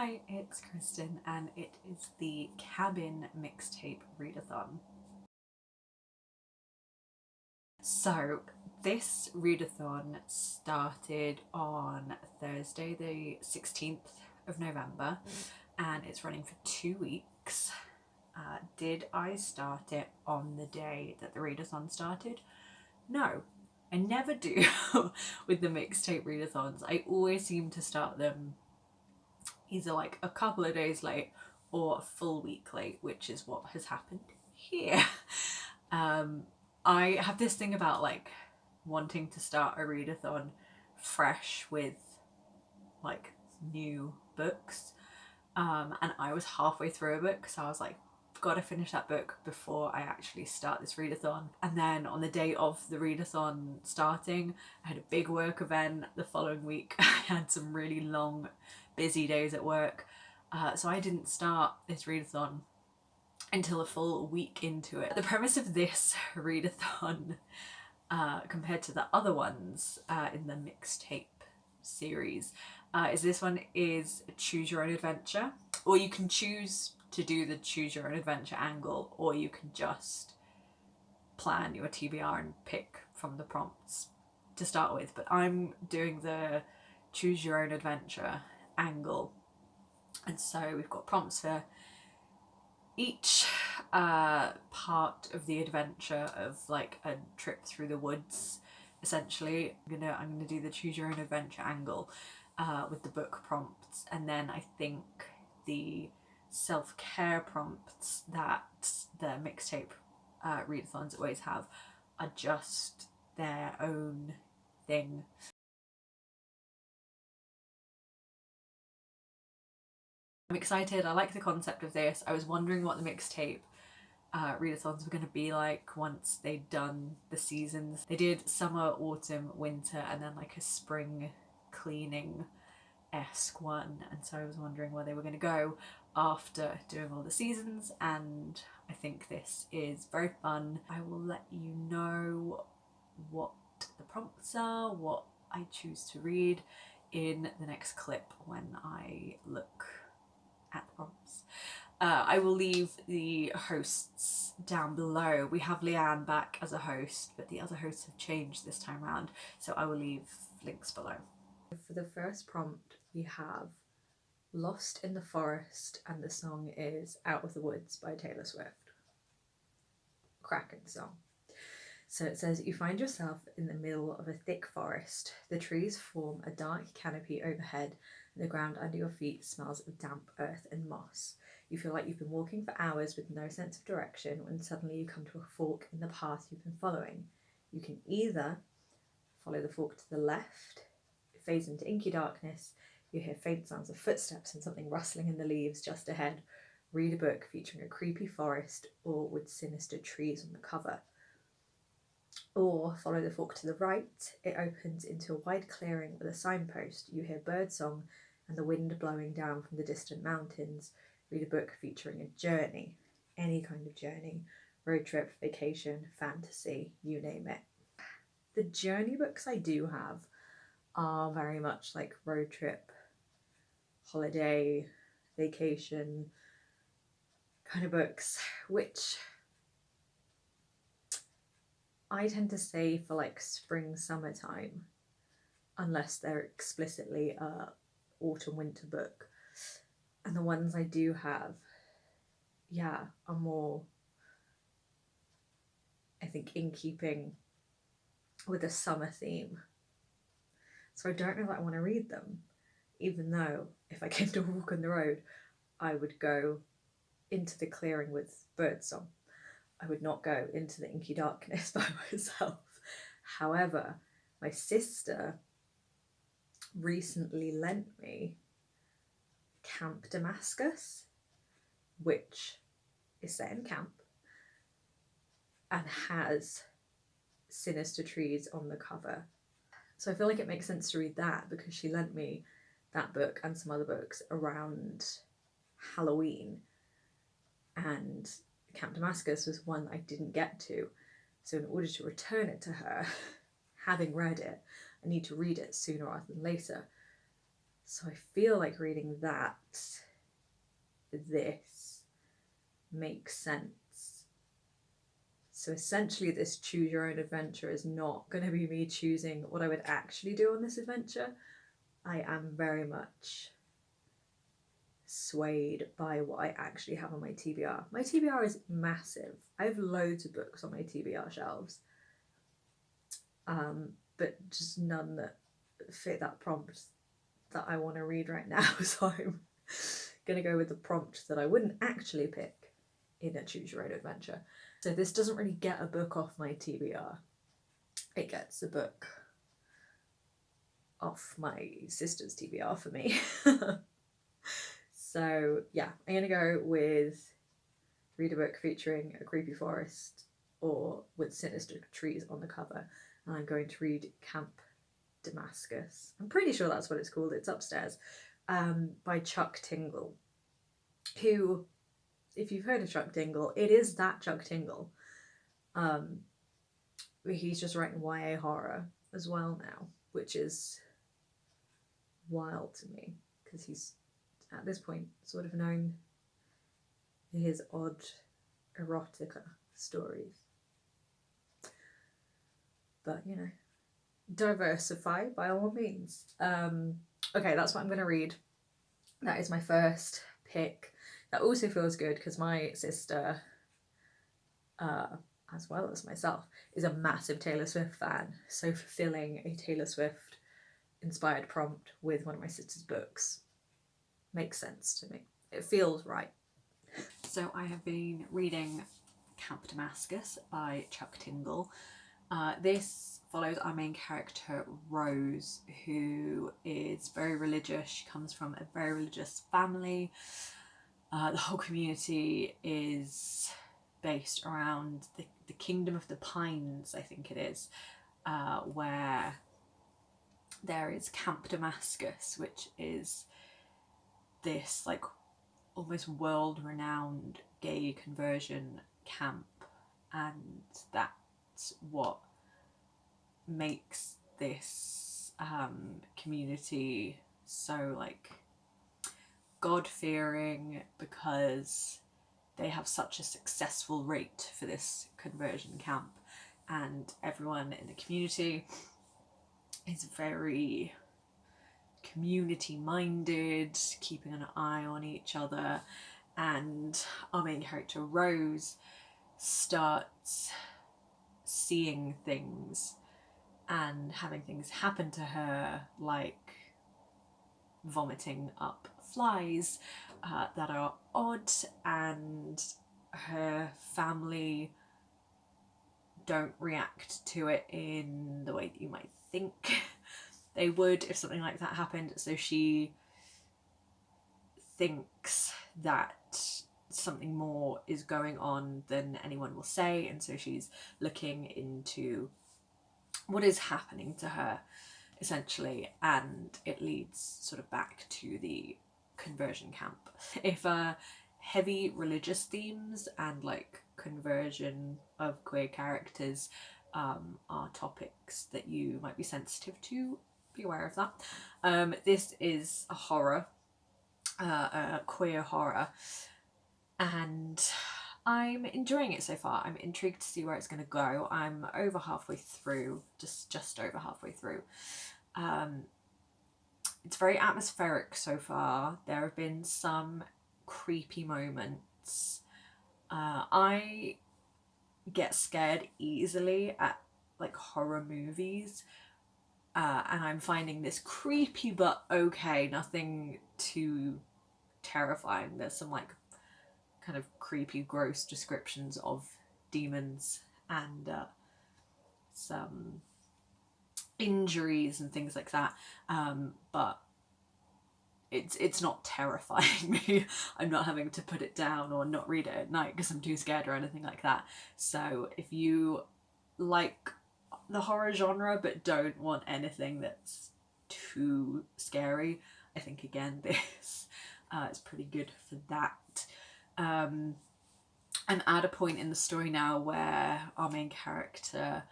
Hi, it's Kristen and it is the Cabin Mixtape Readathon. So, this readathon started on Thursday, the 16th of November, and it's running for 2 weeks. Did I start it on the day that the readathon started? No, I never do with the mixtape readathons. I always seem to start them either like a couple of days late or a full week late, which is what has happened here. Um, I have this thing about like wanting to start a readathon fresh with like new books. And I was halfway through a book, so I was like, gotta finish that book before I actually start this readathon. And then on the day of the readathon starting, I had a big work event the following week. I had some really long, busy days at work. So I didn't start this readathon until a full week into it. The premise of this readathon, compared to the other ones in the mixtape series, is this one is choose your own adventure, or you can choose to do the choose your own adventure angle, or you can just plan your TBR and pick from the prompts to start with. But I'm doing the choose your own adventure angle, and so we've got prompts for each part of the adventure of like a trip through the woods. Essentially, I'm gonna do the choose your own adventure angle with the book prompts, and then I think the self-care prompts that the mixtape readathons always have are just their own thing. I'm excited. I like the concept of this. I was wondering what the mixtape readathons were going to be like once they'd done the seasons. They did summer, autumn, winter, and then like a spring cleaning-esque one. And so I was wondering where they were going to go after doing all the seasons. And I think this is very fun. I will let you know what the prompts are, what I choose to read in the next clip when I look at the prompts. I will leave the hosts down below. We have Leanne back as a host, but the other hosts have changed this time around, so I will leave links below. For the first prompt, we have Lost in the Forest, and the song is Out of the Woods by Taylor Swift. Cracking song. So it says, you find yourself in the middle of a thick forest. The trees form a dark canopy overhead, and the ground under your feet smells of damp earth and moss. You feel like you've been walking for hours with no sense of direction when suddenly you come to a fork in the path you've been following. You can either follow the fork to the left, it fades into inky darkness, you hear faint sounds of footsteps and something rustling in the leaves just ahead, read a book featuring a creepy forest or with sinister trees on the cover. Or follow the fork to the right, it opens into a wide clearing with a signpost. You hear birdsong and the wind blowing down from the distant mountains. Read a book featuring a journey, any kind of journey, road trip, vacation, fantasy, you name it. The journey books I do have are very much like road trip, holiday, vacation kind of books, which I tend to say for like spring, summertime, unless they're explicitly a autumn, winter book. And the ones I do have, are more, I think, in keeping with a summer theme. So I don't know that I want to read them, even though if I came to a walk on the road, I would go into the clearing with birdsong. I would not go into the inky darkness by myself. However, my sister recently lent me Camp Damascus, which is set in camp and has sinister trees on the cover. So I feel like it makes sense to read that because she lent me that book and some other books around Halloween, and Camp Damascus was one I didn't get to. So in order to return it to her, having read it, I need to read it sooner rather than later. So I feel like reading that for this makes sense. So essentially this choose your own adventure is not going to be me choosing what I would actually do on this adventure. I am very much swayed by what I actually have on my TBR. My TBR is massive. I have loads of books on my TBR shelves, but just none that fit that prompt that I want to read right now. So I'm gonna go with the prompt that I wouldn't actually pick in a choose your own adventure. So this doesn't really get a book off my TBR. It gets a book off my sister's TBR for me. So yeah, I'm gonna go with read a book featuring a creepy forest or with sinister trees on the cover, and I'm going to read Camp Damascus. I'm pretty sure that's what it's called. It's upstairs, by Chuck Tingle, who, if you've heard of Chuck Tingle, it is that Chuck Tingle. He's just writing YA horror as well now, which is wild to me because he's at this point sort of known for his odd erotica stories. But you know, diversify by all means. Okay, that's what I'm going to read. That is my first pick. That also feels good because my sister, as well as myself, is a massive Taylor Swift fan. So fulfilling a Taylor Swift inspired prompt with one of my sister's books makes sense to me. It feels right. So I have been reading Camp Damascus by Chuck Tingle. This follows our main character, Rose, who is very religious. She comes from a very religious family. The whole community is based around the Kingdom of the Pines, I think it is, where there is Camp Damascus, which is this like almost world-renowned gay conversion camp, and that's what makes this community so like God-fearing, because they have such a successful rate for this conversion camp, and everyone in the community is very community minded, keeping an eye on each other. And our main character, Rose, starts seeing things and having things happen to her, like vomiting up flies that are odd, and her family don't react to it in the way that you might think they would if something like that happened. So she thinks that something more is going on than anyone will say, and so she's looking into what is happening to her, essentially, and it leads sort of back to the conversion camp. If heavy religious themes and like conversion of queer characters are topics that you might be sensitive to, be aware of that. This is a horror, a queer horror, and I'm enjoying it so far. I'm intrigued to see where it's going to go. I'm over halfway through, just over halfway through. It's very atmospheric so far. There have been some creepy moments. I get scared easily at like horror movies, and I'm finding this creepy but okay, nothing too terrifying. There's some like kind of creepy, gross descriptions of demons and some injuries and things like that, but it's not terrifying me. I'm not having to put it down or not read it at night because I'm too scared or anything like that. So if you like the horror genre but don't want anything that's too scary, I think again this is pretty good for that. I'm at a point in the story now where our main character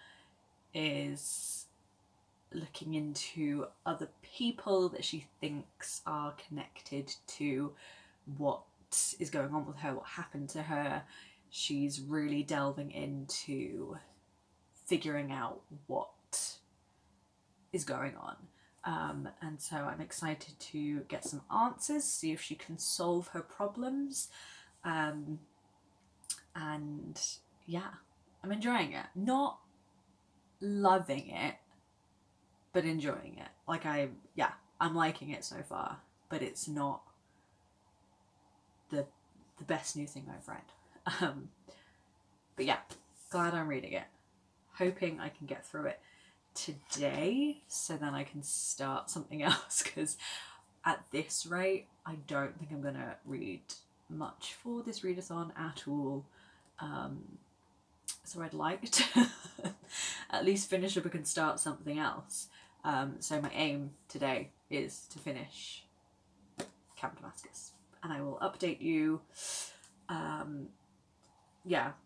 is looking into other people that she thinks are connected to what is going on with her, what happened to her. She's really delving into figuring out what is going on. And so I'm excited to get some answers, see if she can solve her problems. And yeah, I'm enjoying it. Not loving it, but enjoying it. Like I'm liking it so far, but it's not the best new thing I've read. But yeah, glad I'm reading it. Hoping I can get through it today so then I can start something else, because at this rate I don't think I'm gonna read much for this readathon at all. So I'd like to at least finish a book and start something else. So my aim today is to finish Camp Damascus, and I will update you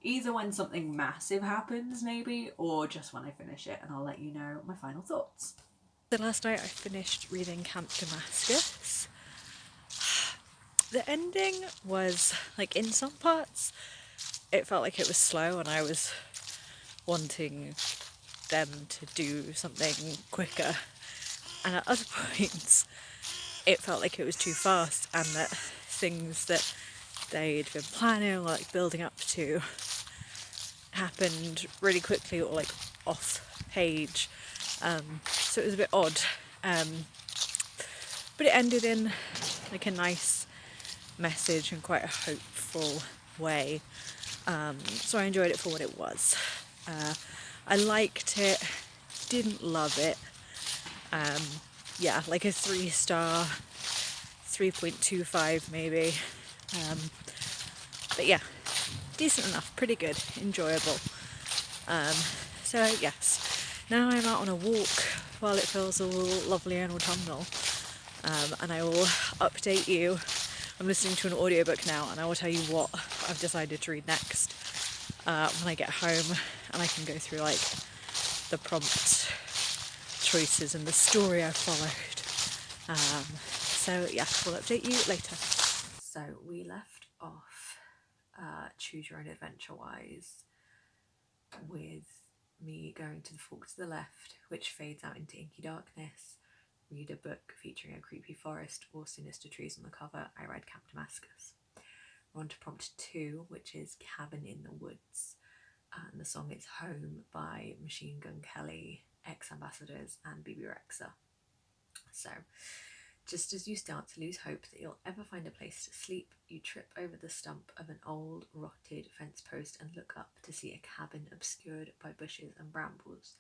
either when something massive happens maybe, or just when I finish it, and I'll let you know my final thoughts. So last night I finished reading Camp Damascus. The ending was, like, in some parts it felt like it was slow and I was wanting them to do something quicker, and at other points it felt like it was too fast and that things that they'd been planning or like building up to happened really quickly or like off page. So it was a bit odd, but it ended in like a nice message and quite a hopeful way. So I enjoyed it for what it was. I liked it, didn't love it. Like a 3-star, 3.25 maybe. But yeah, decent enough, pretty good, enjoyable. So yes, now I'm out on a walk while it feels all lovely and autumnal, and I will update you. I'm listening to an audiobook now, and I will tell you what I've decided to read next when I get home, and I can go through like the prompt choices and the story I've followed. So yeah, we'll update you later. So we left off Choose Your Own Adventure wise with me going to the fork to the left, which fades out into inky darkness. Read a book featuring a creepy forest or sinister trees on the cover. I read Camp Damascus. We're on to prompt 2, which is Cabin in the Woods. And the song is Home by Machine Gun Kelly, Ex-Ambassadors and BB Rexa. So, just as you start to lose hope that you'll ever find a place to sleep, you trip over the stump of an old, rotted fence post and look up to see a cabin obscured by bushes and brambles.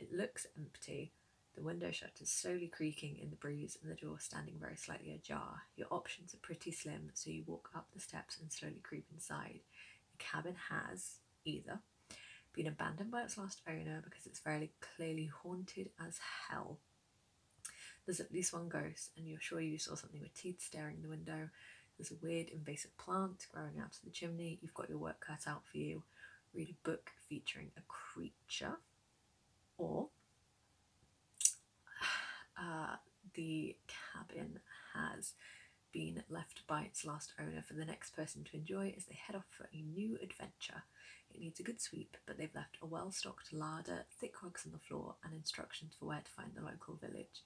It looks empty, the window shutters slowly creaking in the breeze and the door standing very slightly ajar. Your options are pretty slim, so you walk up the steps and slowly creep inside. The cabin has either been abandoned by its last owner because it's very clearly haunted as hell. There's at least one ghost, and you're sure you saw something with teeth staring in the window. There's a weird invasive plant growing out of the chimney. You've got your work cut out for you. Read a book featuring a creature. Or the cabin has been left by its last owner for the next person to enjoy as they head off for a new adventure. It needs a good sweep, but they've left a well-stocked larder, thick rugs on the floor, and instructions for where to find the local village.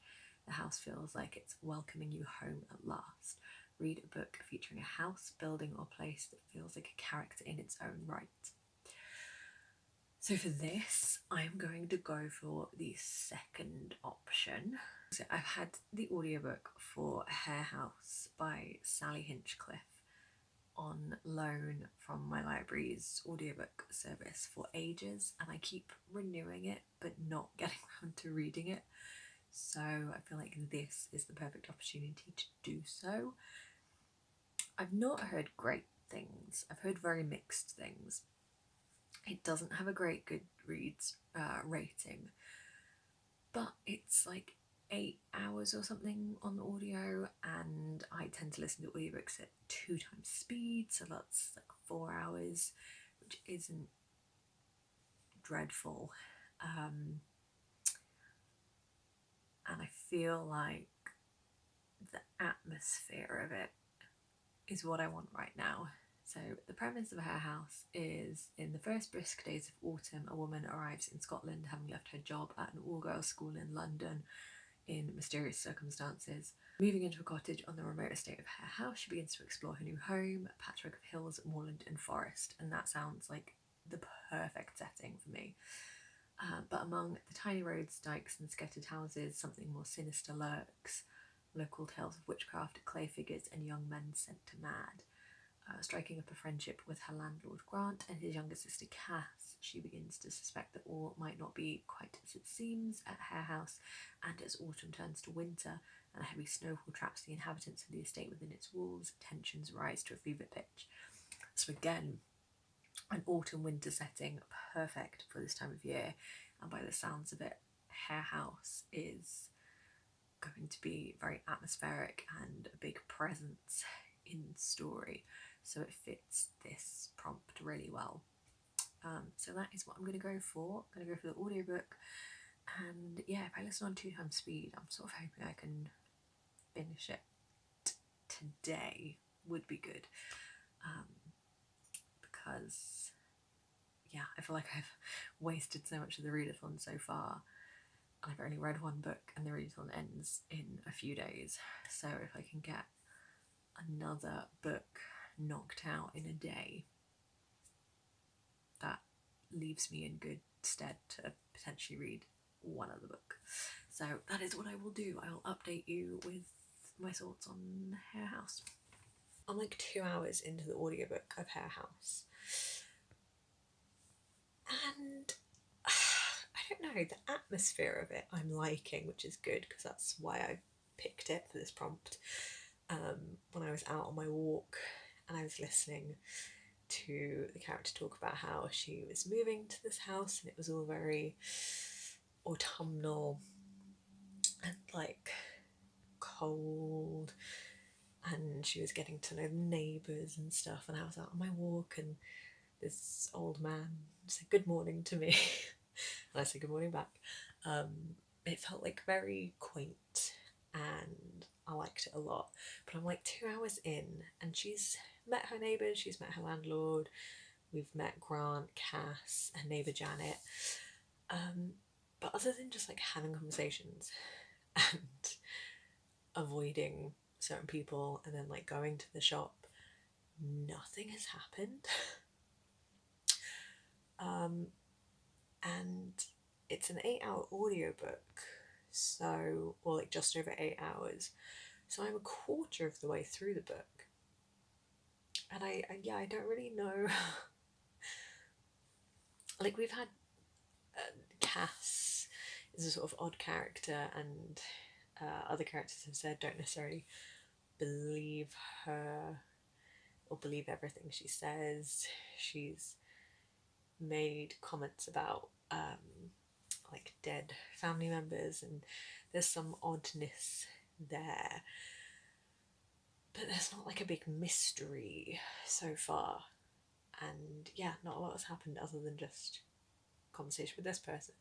The house feels like it's welcoming you home at last. Read a book featuring a house, building, or place that feels like a character in its own right. So for this, I'm going to go for the second option. So I've had the audiobook for Hare House by Sally Hinchcliffe on loan from my library's audiobook service for ages, and I keep renewing it but not getting around to reading it. So I feel like this is the perfect opportunity to do so. I've not heard great things. I've heard very mixed things. It doesn't have a great Goodreads rating, but it's like 8 hours or something on the audio, and I tend to listen to audiobooks at 2 times speed, so that's like 4 hours, which isn't dreadful. and I feel like the atmosphere of it is what I want right now. So the premise of Her House is, in the first brisk days of autumn, a woman arrives in Scotland, having left her job at an all-girls school in London in mysterious circumstances. Moving into a cottage on the remote estate of Hare House, she begins to explore her new home, a patchwork of hills, moorland and forest, and that sounds like the perfect setting for me. But among the tiny roads, dikes and scattered houses, something more sinister lurks. Local tales of witchcraft, clay figures and young men sent to mad. Striking up a friendship with her landlord Grant and his younger sister Cass, she begins to suspect that all might not be quite as it seems at Hare House, and as autumn turns to winter and a heavy snowfall traps the inhabitants of the estate within its walls, tensions rise to a fever pitch. So again, an autumn-winter setting, perfect for this time of year, and by the sounds of it, Hare House is going to be very atmospheric and a big presence in the story, so it fits this prompt really well. So that is what I'm going to go for. I'm going to go for the audiobook, and yeah, if I listen on 2x speed, I'm sort of hoping I can finish it today. Would be good, because yeah, I feel like I've wasted so much of the readathon so far. I've only read one book and the readathon ends in a few days, so if I can get another book knocked out in a day, that leaves me in good stead to potentially read one other book. So that is what I will do. I will update you with my thoughts on Hare House. I'm like 2 hours into the audiobook of Hare House, and I don't know, the atmosphere of it I'm liking, which is good because that's why I picked it for this prompt. When I was out on my walk and I was listening to the character talk about how she was moving to this house and it was all very autumnal and like cold, and she was getting to know the neighbours and stuff, and I was out on my walk and this old man said good morning to me and I said good morning back. It felt like very quaint and I liked it a lot, but I'm like 2 hours in and she's met her neighbours, she's met her landlord, we've met Grant, Cass, her neighbour Janet, but other than just like having conversations and avoiding certain people and then like going to the shop, nothing has happened. And it's an 8-hour audiobook, so, or like just over 8 hours, so I'm a quarter of the way through the book, and I don't really know. Like, we've had Cass is a sort of odd character, and other characters have said don't necessarily believe her or believe everything she says. She's made comments about like dead family members, and there's some oddness there, but there's not like a big mystery so far, and yeah, not a lot has happened other than just conversation with this person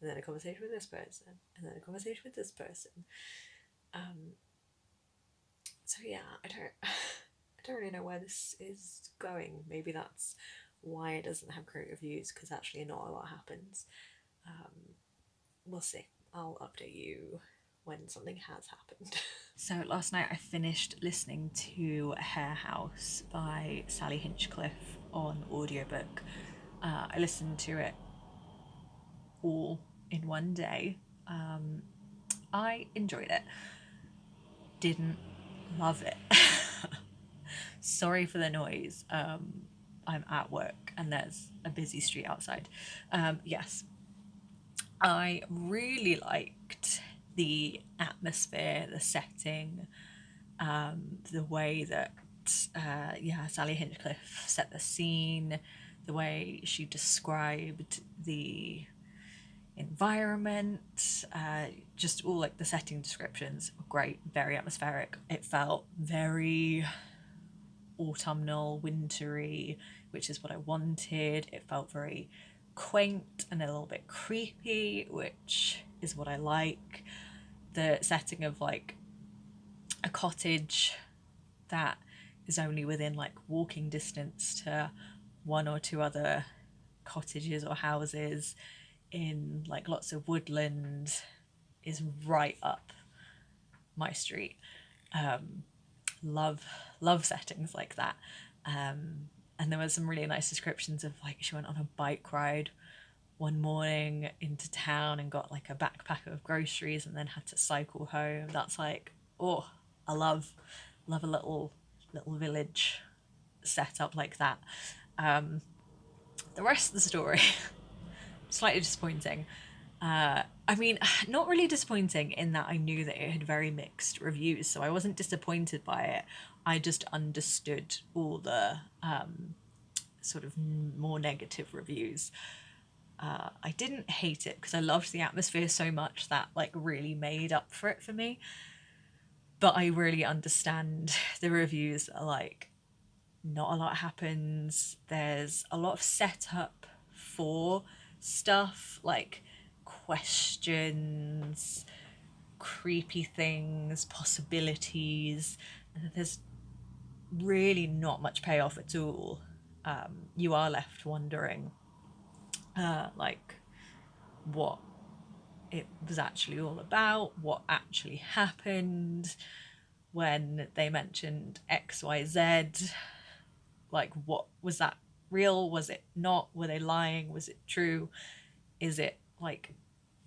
and then a conversation with this person and then a conversation with this person. So yeah, I don't really know where this is going. Maybe that's why it doesn't have great reviews, because actually not a lot happens. We'll see. I'll update you when something has happened. So last night I finished listening to Hare House by Sally Hinchcliffe on audiobook. I listened to it all in one day. I enjoyed it. Didn't love it. Sorry for the noise. I'm at work and there's a busy street outside. Yes, I really liked the atmosphere, the setting, the way that Sally Hinchcliffe set the scene, the way she described the environment, just all like the setting descriptions were great, very atmospheric. It felt very autumnal, wintry, which is what I wanted. It felt very quaint and a little bit creepy, which is what I like. the setting of like a cottage that is only within like walking distance to one or two other cottages or houses in like lots of woodland is right up my street. Love settings like that. And there was some really nice descriptions of like she went on a bike ride one morning into town and got like a backpack of groceries and then had to cycle home. That's like, oh, I love a little village set up like that. The rest of the story, slightly disappointing. I mean, not really disappointing in that I knew that it had very mixed reviews, so I wasn't disappointed by it. I just understood all the sort of more negative reviews. I didn't hate it because I loved the atmosphere so much that like really made up for it for me. But I really understand the reviews are like, not a lot happens. There's a lot of setup for stuff like questions, creepy things, possibilities. There's really not much payoff at all. You are left wondering like what it was actually all about, what actually happened when they mentioned XYZ. Like, what was that real? Was it not? Were they lying? Was it true? Is it like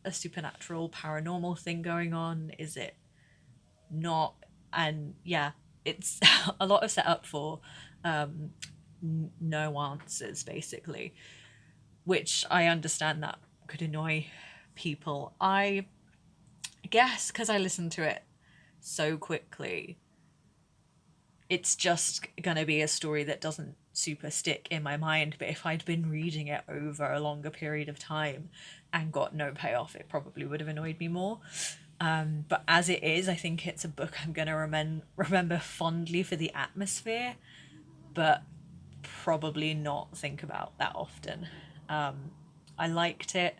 a supernatural paranormal thing going on? Is it not? And yeah, it's a lot of setup for no answers basically, which I understand that could annoy people. I guess because I listened to it so quickly, it's just going to be a story that doesn't super stick in my mind. But if I'd been reading it over a longer period of time and got no payoff, it probably would have annoyed me more. But as it is, I think it's a book I'm going to remember fondly for the atmosphere, but probably not think about that often. I liked it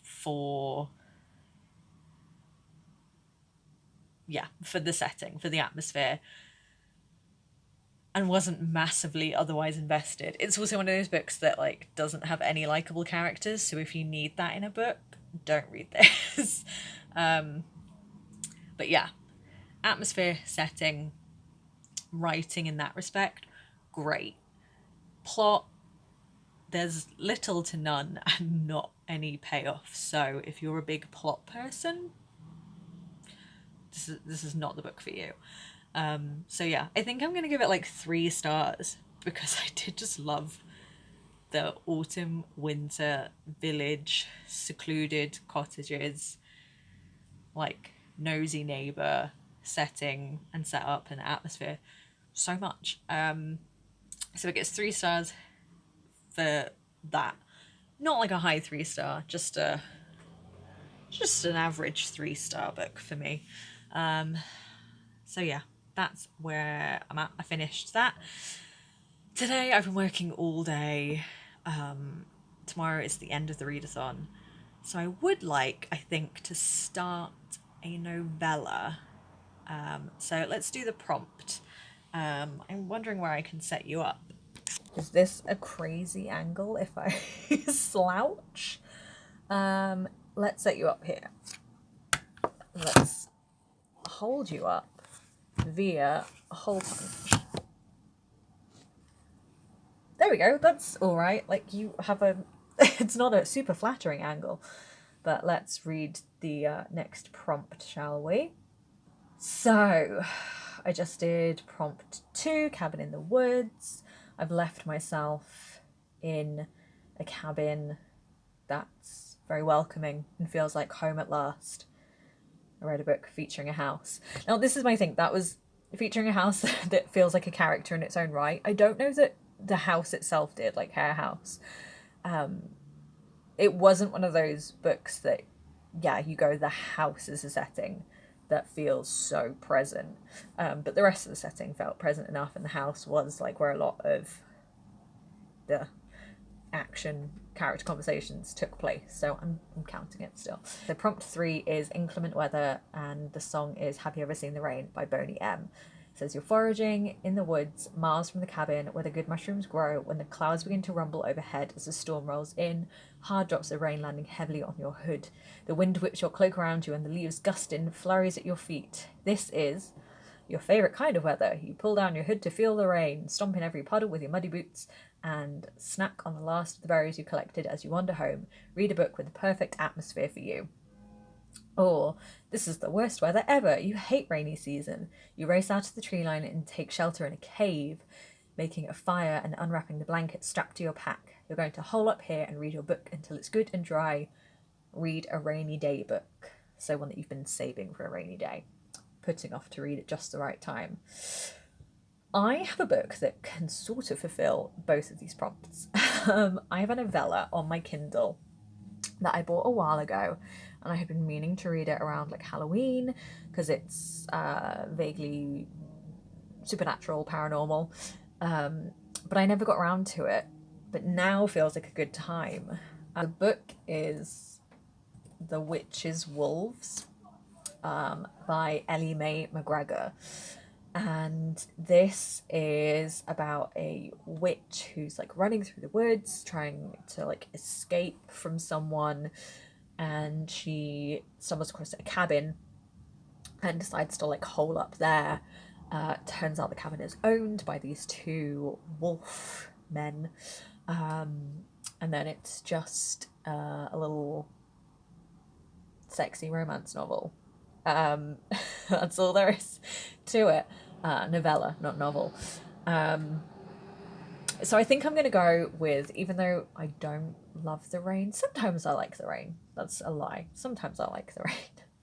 for the setting, for the atmosphere, and wasn't massively otherwise invested. It's also one of those books that like doesn't have any likable characters, so if you need that in a book, don't read this. But yeah, atmosphere, setting, writing in that respect, great. Plot, there's little to none and not any payoff. So if you're a big plot person, this is not the book for you. So yeah, I think I'm gonna give it like 3 stars because I did just love the autumn, winter, village, secluded cottages, like nosy neighbor setting and setup and atmosphere so much. So it gets 3 stars for that. Not like a high 3-star, just an average 3-star book for me. So yeah, that's where I'm at. I finished that. Today I've been working all day. Tomorrow is the end of the readathon. So I would like, I think, to start a novella. So let's do the prompt. I'm wondering where I can set you up. Is this a crazy angle if I slouch? Let's set you up here. Let's hold you up via a hole punch. There we go, that's all right. Like you have it's not a super flattering angle, but let's read the next prompt, shall we? So, I just did prompt 2, cabin in the woods. I've left myself in a cabin that's very welcoming and feels like home at last. I read a book featuring a house. Now, this is my thing. That was featuring a house that feels like a character in its own right. I don't know that the house itself did, like Hare House. It wasn't one of those books that, yeah, you go, the house is a setting that feels so present. But the rest of the setting felt present enough, and the house was like where a lot of the action character conversations took place, so I'm counting it still. So prompt 3 is inclement weather, and the song is Have You Ever Seen the Rain by Boney M. It says, you're foraging in the woods, miles from the cabin where the good mushrooms grow, when the clouds begin to rumble overhead as the storm rolls in, hard drops of rain landing heavily on your hood. The wind whips your cloak around you and the leaves gust in flurries at your feet. This is your favourite kind of weather. You pull down your hood to feel the rain, stomp in every puddle with your muddy boots, and snack on the last of the berries you collected as you wander home. Read a book with the perfect atmosphere for you. Or, this is the worst weather ever. You hate rainy season. You race out of the tree line and take shelter in a cave, making a fire and unwrapping the blanket strapped to your pack. You're going to hole up here and read your book until it's good and dry. Read a rainy day book. So one that you've been saving for a rainy day, putting off to read at just the right time. I have a book that can sort of fulfill both of these prompts. I have a novella on my Kindle that I bought a while ago, and I had been meaning to read it around like Halloween because it's vaguely supernatural, paranormal, but I never got around to it. But now feels like a good time. The book is The Witch's Wolves by Ellie Mae McGregor. And this is about a witch who's like running through the woods trying to like escape from someone, and she stumbles across a cabin and decides to like hole up there. Turns out the cabin is owned by these two wolf men, and then it's just a little sexy romance novel. That's all there is to it. Novella, not novel. So I think I'm going to go with, even though I don't love the rain, sometimes I like the rain. That's a lie. Sometimes I like the rain.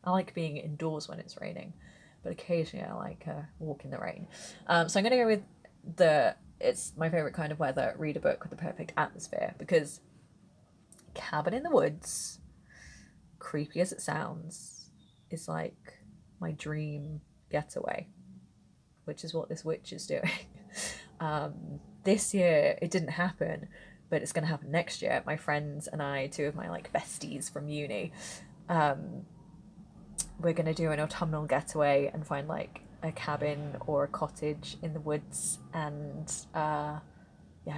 I like being indoors when it's raining, but occasionally I like a walk in the rain. So I'm going to go with it's my favourite kind of weather, read a book with the perfect atmosphere, because cabin in the woods, creepy as it sounds, is like my dream getaway, which is what this witch is doing. This year it didn't happen, but it's going to happen next year. My friends and I, two of my like besties from uni, we're going to do an autumnal getaway and find like a cabin or a cottage in the woods, and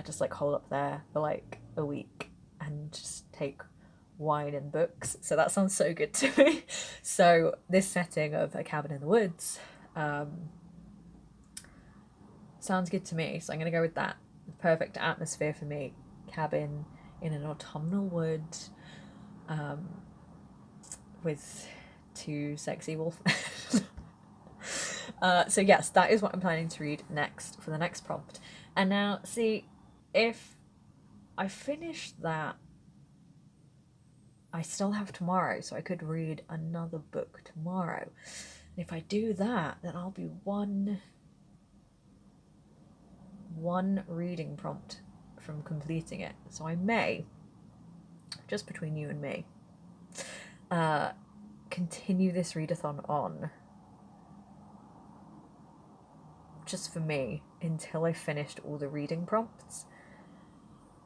just like hole up there for like a week and just take wine and books. So that sounds so good to me. So this setting of a cabin in the woods sounds good to me. So I'm going to go with that. The perfect atmosphere for me. Cabin in an autumnal wood with two sexy wolfmen. So yes, that is what I'm planning to read next for the next prompt. And now, see, if I finish that, I still have tomorrow, so I could read another book tomorrow. And if I do that, then I'll be one reading prompt from completing it. So I may, just between you and me, continue this readathon on, just for me, until I finished all the reading prompts,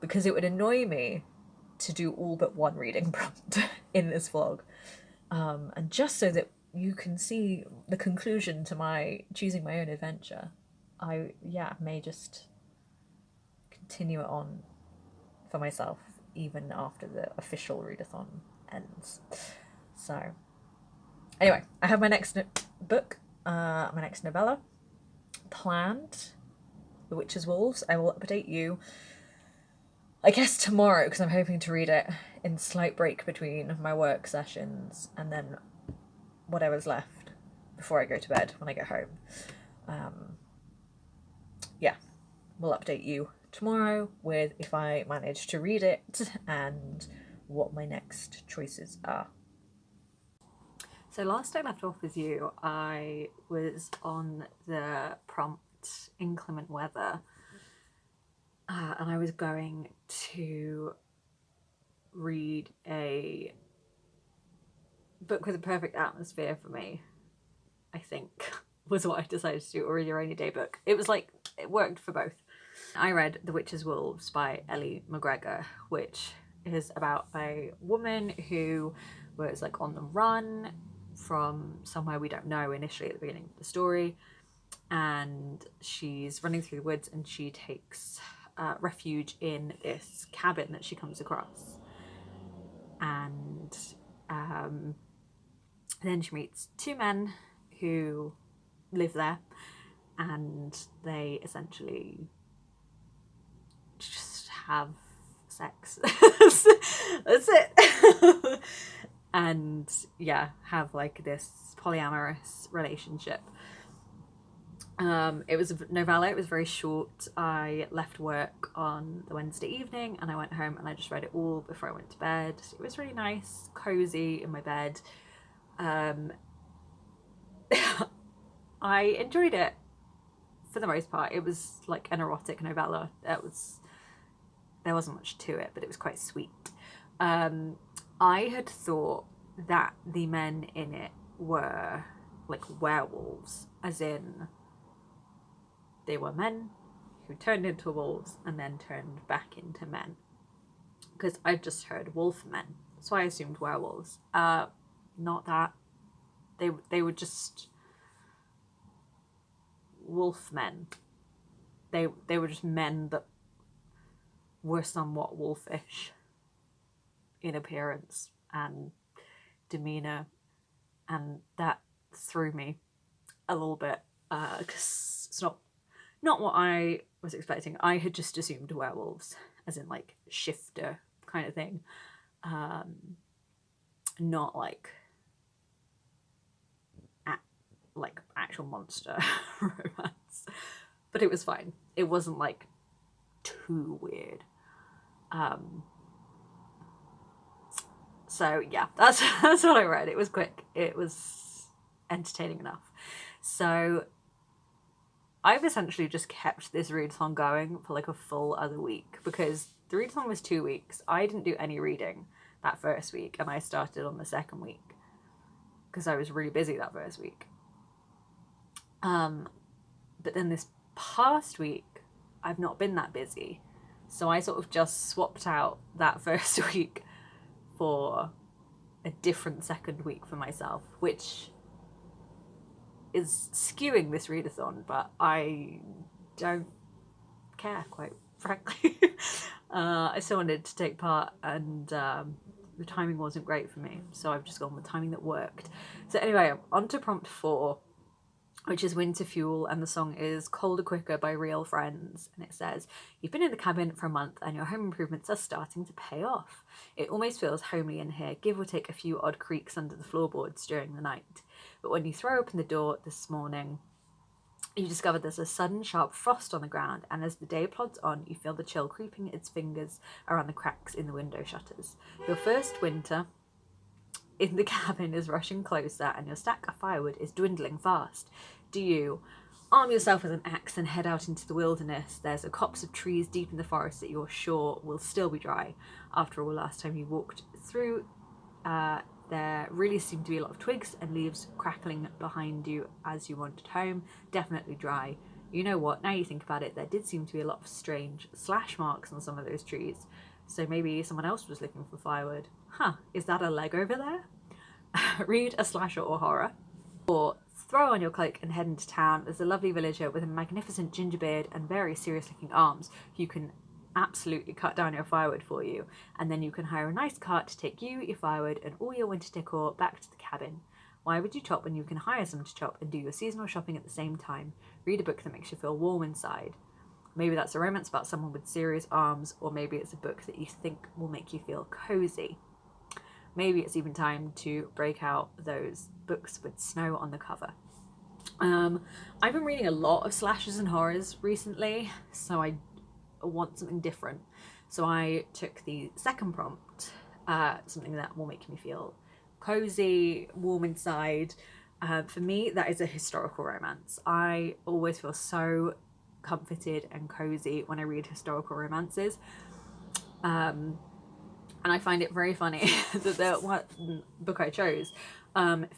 because it would annoy me to do all but one reading prompt in this vlog, and just so that you can see the conclusion to my choosing my own adventure, I may just continue it on for myself even after the official readathon ends. So anyway, I have my next book, my next novella planned, The Witch's Wolves. I will update you, I guess, tomorrow, because I'm hoping to read it in slight break between my work sessions and then whatever's left before I go to bed when I get home. We'll update you tomorrow with if I manage to read it and what my next choices are. So last I left off with you, I was on the prompt inclement weather, and I was going to read a book with a perfect atmosphere for me, I think, was what I decided to do, or read a rainy day book. It was like, it worked for both. I read The Witch's Wolves by Ellie McGregor, which is about a woman who was like on the run from somewhere we don't know initially at the beginning of the story, and she's running through the woods and she takes refuge in this cabin that she comes across, and then she meets two men who live there, and they essentially just have sex. That's it. And yeah, have like this polyamorous relationship. It was a novella. It was very short. I left work on the Wednesday evening and I went home and I just read it all before I went to bed. It was really nice, cozy in my bed. I enjoyed it for the most part. It was like an erotic novella. There wasn't much to it, but it was quite sweet. I had thought that the men in it were like werewolves, as in they were men who turned into wolves and then turned back into men. Because I just heard wolf men, so I assumed werewolves. Not that. They were just wolf men. They were just men that were somewhat wolfish in appearance and demeanor, and that threw me a little bit because it's not what I was expecting. I had just assumed werewolves, as in like shifter kind of thing, not like actual monster romance. But it was fine. It wasn't like too weird. So yeah, that's what I read. It was quick. It was entertaining enough. So I've essentially just kept this readathon going for like a full other week, because the readathon was 2 weeks. I didn't do any reading that first week and I started on the second week because I was really busy that first week. But then this past week I've not been that busy, so I sort of just swapped out that first week for a different second week for myself, which is skewing this readathon, but I don't care, quite frankly. I still wanted to take part, and the timing wasn't great for me, so I've just gone with timing that worked. So anyway, I'm on to prompt 4, which is Winter Fuel, and the song is Colder Quicker by Real Friends. And it says, "You've been in the cabin for a month and your home improvements are starting to pay off. It almost feels homely in here, give or take a few odd creaks under the floorboards during the night. But when you throw open the door this morning, you discover there's a sudden sharp frost on the ground, and as the day plods on, you feel the chill creeping its fingers around the cracks in the window shutters. Your first winter in the cabin is rushing closer, and your stack of firewood is dwindling fast. Do you arm yourself with an axe and head out into the wilderness? There's a copse of trees deep in the forest that you're sure will still be dry. After all, last time you walked through, there really seemed to be a lot of twigs and leaves crackling behind you as you wandered home. Definitely dry. You know what, now you think about it, there did seem to be a lot of strange slash marks on some of those trees. So maybe someone else was looking for firewood. Huh, is that a leg over there?" Read a slasher or horror. Or throw on your cloak and head into town. There's a lovely villager with a magnificent ginger beard and very serious looking arms who can absolutely cut down your firewood for you, and then you can hire a nice cart to take you, your firewood, and all your winter decor back to the cabin. Why would you chop when you can hire someone to chop and do your seasonal shopping at the same time? Read a book that makes you feel warm inside. Maybe that's a romance about someone with serious arms, or maybe it's a book that you think will make you feel cozy. Maybe it's even time to break out those books with snow on the cover. I've been reading a lot of slashers and horrors recently, so I want something different. So I took the second prompt, something that will make me feel cozy, warm inside. For me, that is a historical romance. I always feel so comforted and cozy when I read historical romances. And I find it very funny that the one book I chose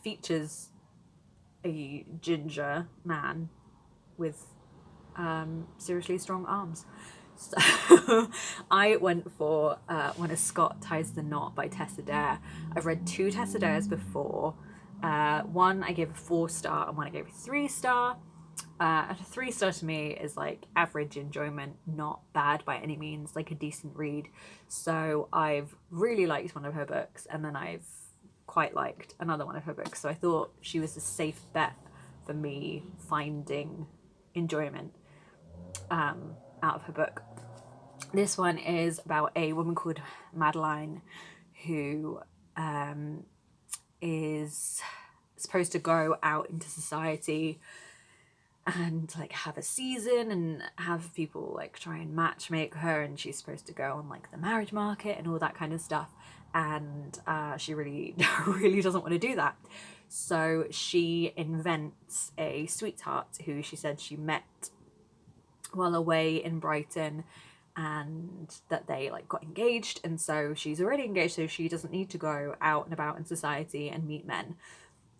features a ginger man with seriously strong arms. So I went for When a Scot Ties the Knot by Tessa Dare. I've read 2 Tessa Dares before. One I gave a 4-star and one I gave a 3-star. And a 3-star to me is like average enjoyment, not bad by any means, like a decent read. So I've really liked one of her books, and then I've quite liked another one of her books. So I thought she was a safe bet for me finding enjoyment out of her book. This one is about a woman called Madeline who is supposed to go out into society and like have a season and have people like try and matchmake her, and she's supposed to go on like the marriage market and all that kind of stuff, and she really really doesn't want to do that. So she invents a sweetheart who she said she met while away in Brighton, and that they like got engaged, and so she's already engaged, so she doesn't need to go out and about in society and meet men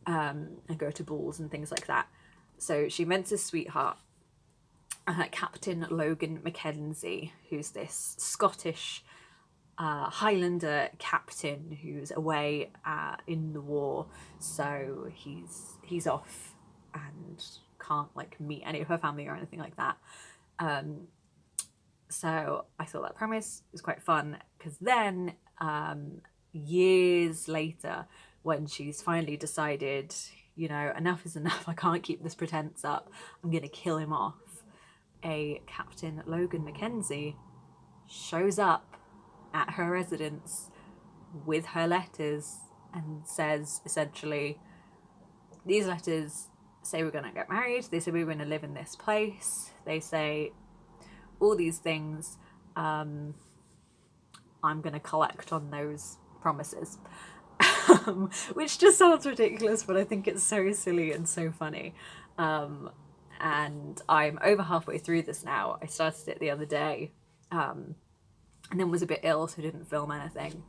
and go to balls and things like that. So she meant his sweetheart, Captain Logan Mackenzie, who's this Scottish Highlander captain who's away in the war. So he's off and can't like meet any of her family or anything like that. So I thought that premise was quite fun, because then years later, when she's finally decided, you know, enough is enough, I can't keep this pretense up, I'm going to kill him off, a Captain Logan Mackenzie shows up at her residence with her letters and says essentially, these letters say we're going to get married, they say we're going to live in this place, they say all these things. I'm going to collect on those promises. Which just sounds ridiculous, but I think it's so silly and so funny. And I'm over halfway through this now. I started it the other day, and then was a bit ill, so didn't film anything.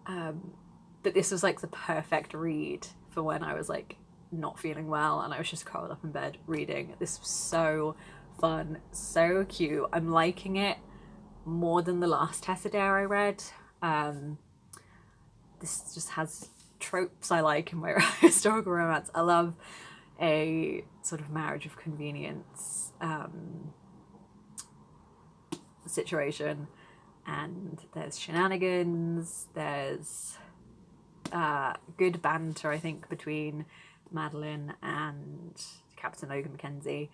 But this was like the perfect read for when I was like not feeling well and I was just curled up in bed reading. This was so fun, so cute. I'm liking it more than the last Tessa Dare I read. This just has tropes I like in my historical romance. I love a sort of marriage of convenience situation, and there's shenanigans, there's good banter, I think, between Madeline and Captain Logan Mackenzie.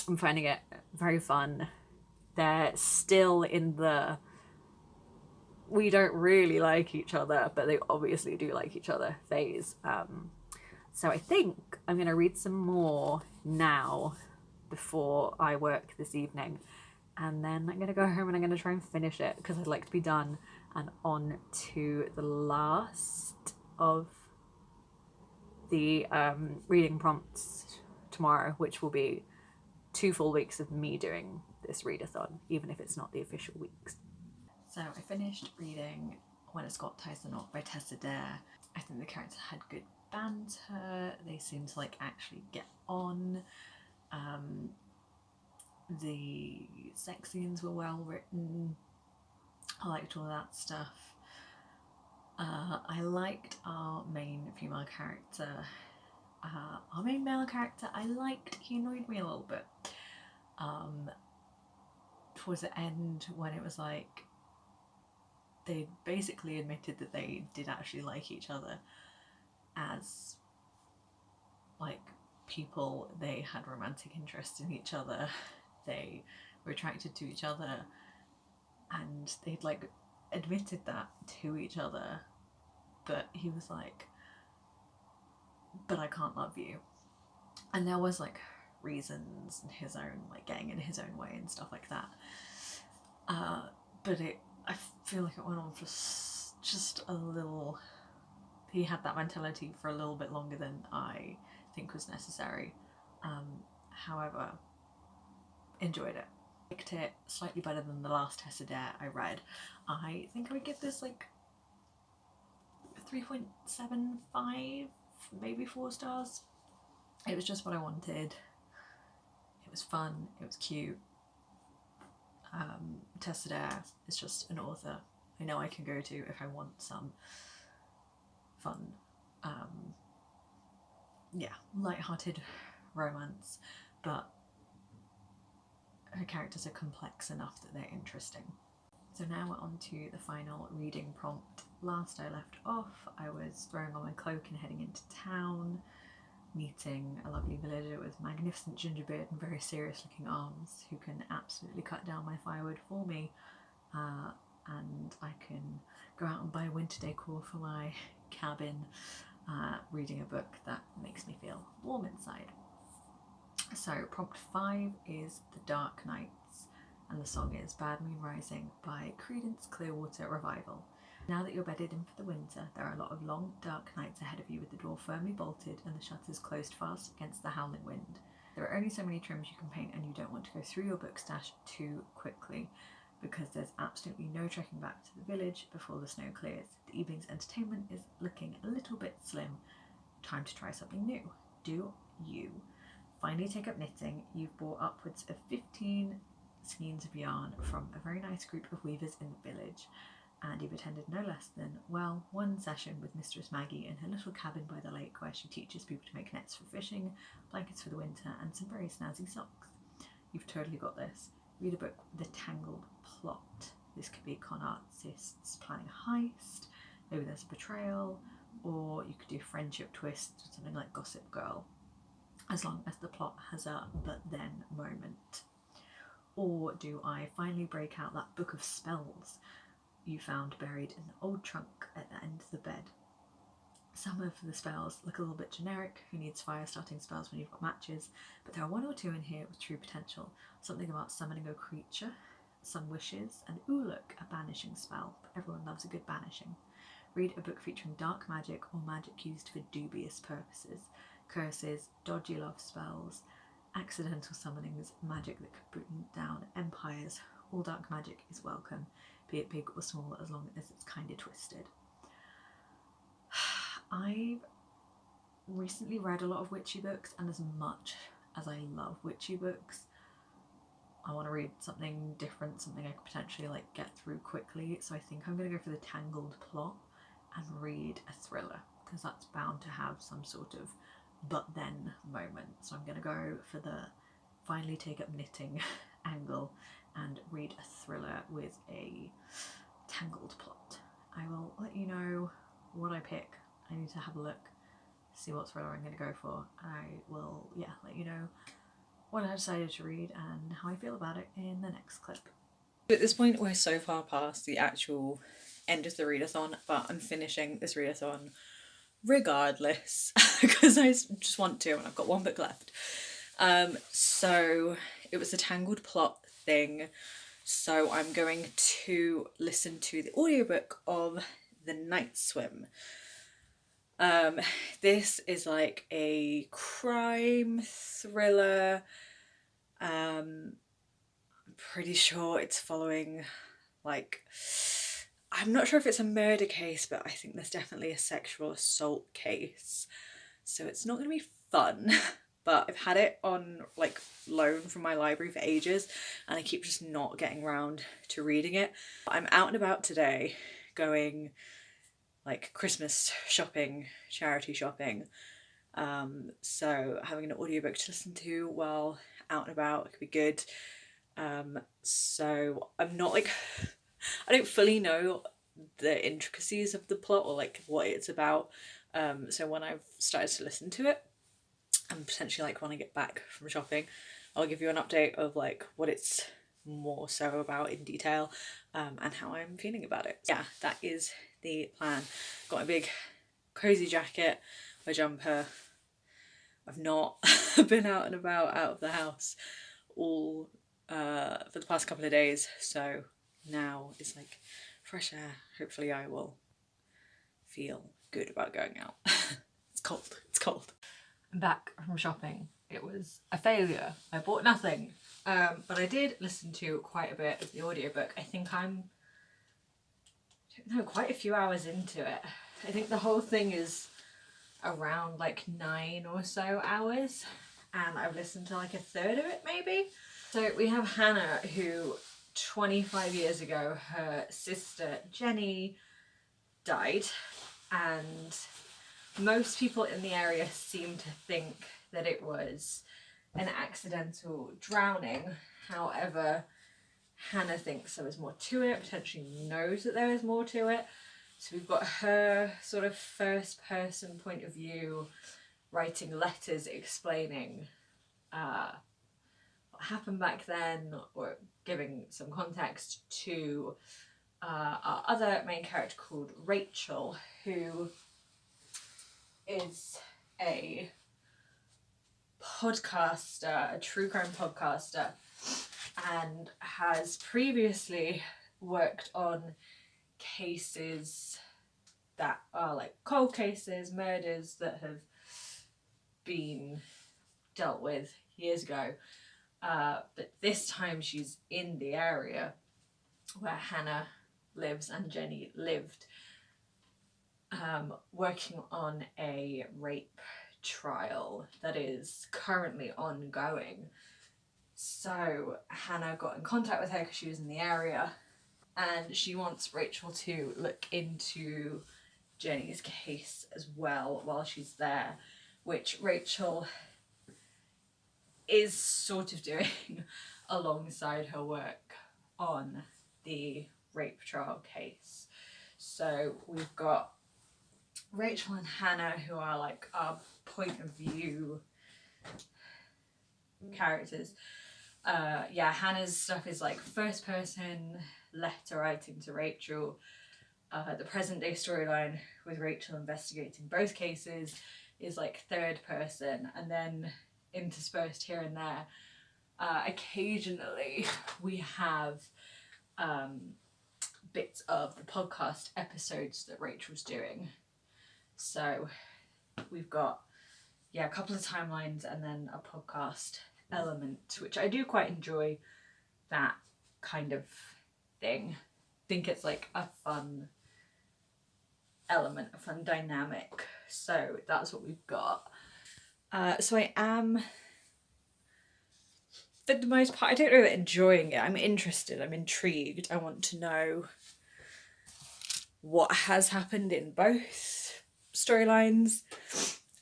I'm finding it very fun. They're still in the we don't really like each other, but they obviously do like each other phase. So I think I'm going to read some more now before I work this evening, and then I'm going to go home and I'm going to try and finish it, because I'd like to be done and on to the last of the reading prompts tomorrow, which will be 2 full weeks of me doing this readathon, even if it's not the official weeks. So I finished reading When a Scot Ties the Knot by Tessa Dare. I think the characters had good banter, they seemed to like actually get on. The sex scenes were well written. I liked all that stuff. I liked our main female character. Our main male character, he annoyed me a little bit. Towards the end, when it was like, they basically admitted that they did actually like each other as like people, they had romantic interest in each other, they were attracted to each other, and they'd like admitted that to each other, but he was like, but I can't love you. And there was like reasons and his own like getting in his own way and stuff like that, but I feel like it went on for just a little, he had that mentality for a little bit longer than I think was necessary. However, enjoyed it. Liked it slightly better than the last Tessa Dare I read. I think I would give this like 3.75, maybe 4 stars. It was just what I wanted. It was fun, it was cute. Tessa Dare is just an author I know I can go to if I want some fun, light-hearted romance, but her characters are complex enough that they're interesting. So now we're on to the final reading prompt. Last I left off, I was throwing on my cloak and heading into town, meeting a lovely villager with magnificent ginger beard and very serious looking arms, who can absolutely cut down my firewood for me, and I can go out and buy winter decor for my cabin, reading a book that makes me feel warm inside. So prompt 5 is The Dark Nights, and the song is Bad Moon Rising by Creedence Clearwater Revival. Now that you're bedded in for the winter, there are a lot of long, dark nights ahead of you with the door firmly bolted and the shutters closed fast against the howling wind. There are only so many trims you can paint, and you don't want to go through your book stash too quickly, because there's absolutely no trekking back to the village before the snow clears. The evening's entertainment is looking a little bit slim. Time to try something new. Do you? Finally take up knitting. You've bought upwards of 15 skeins of yarn from a very nice group of weavers in the village, and you've attended no less than, one session with Mistress Maggie in her little cabin by the lake, where she teaches people to make nets for fishing, blankets for the winter, and some very snazzy socks. You've totally got this. Read a book with a tangled plot. This could be con artists planning a heist, maybe there's a betrayal, or you could do friendship twists with something like Gossip Girl, as long as the plot has a but then moment. Or do I finally break out that book of spells you found buried in the old trunk at the end of the bed? Some of the spells look a little bit generic. Who needs fire starting spells when you've got matches? But there are one or two in here with true potential. Something about summoning a creature, some wishes, and ooh look, a banishing spell. But everyone loves a good banishing. Read a book featuring dark magic or magic used for dubious purposes. Curses, dodgy love spells, accidental summonings, magic that could bring down empires. All dark magic is welcome, be it big or small, as long as it's kind of twisted. I've recently read a lot of witchy books, and as much as I love witchy books, I want to read something different, something I could potentially get through quickly. So I think I'm going to go for the tangled plot and read a thriller, because that's bound to have some sort of but then moment. So I'm going to go for the finally take up knitting angle and read a thriller with a tangled plot. I will let you know what I pick. I need to have a look, see what thriller I'm going to go for. I will, let you know what I decided to read and how I feel about it in the next clip. At this point, we're so far past the actual end of the readathon, but I'm finishing this readathon regardless because I just want to, and I've got one book left. So it was a tangled plot thing, so I'm going to listen to the audiobook of The Night Swim. This is like a crime thriller. I'm pretty sure it's following I'm not sure if it's a murder case, but I think there's definitely a sexual assault case. So it's not going to be fun, but I've had it on loan from my library for ages, and I keep just not getting around to reading it. I'm out and about today going Christmas shopping, charity shopping. So having an audiobook to listen to while out and about could be good. So I'm not I don't fully know the intricacies of the plot or what it's about. So when I've started to listen to it and potentially when I get back from shopping, I'll give you an update of what it's more so about in detail, and how I'm feeling about it. Yeah, that is the plan. Got a big cozy jacket, my jumper. I've not been out and about out of the house all for the past couple of days, so now it's fresh air. Hopefully I will feel good about going out. It's cold. I'm back from shopping. It was a failure. I bought nothing. But I did listen to quite a bit of the audiobook. I think I'm quite a few hours into it. I think the whole thing is around 9 or so hours, and I've listened to like a third of it maybe. So we have Hannah, who 25 years ago her sister Jenny died, and most people in the area seem to think that it was an accidental drowning. However, Hannah thinks there was more to it, potentially knows that there is more to it. So we've got her sort of first person point of view, writing letters explaining what happened back then, or giving some context to our other main character called Rachel, who is a podcaster, a true crime podcaster, and has previously worked on cases that are like cold cases, murders that have been dealt with years ago. But this time she's in the area where Hannah lives and Jenny lived, working on a rape trial that is currently ongoing. So Hannah got in contact with her because she was in the area, and she wants Rachel to look into Jenny's case as well while she's there, which Rachel is sort of doing alongside her work on the rape trial case. So we've got Rachel and Hannah, who are like our point of view characters. Hannah's stuff is like first person letter writing to Rachel. The present day storyline with Rachel investigating both cases is like third person, and then interspersed here and there, occasionally we have bits of the podcast episodes that Rachel's doing. So we've got a couple of timelines and then a podcast element, which I do quite enjoy, that kind of thing. I think it's like a fun element, a fun dynamic. So that's what we've got. So I am, for the most part, I don't know that enjoying it. I'm interested, I'm intrigued. I want to know what has happened in both storylines,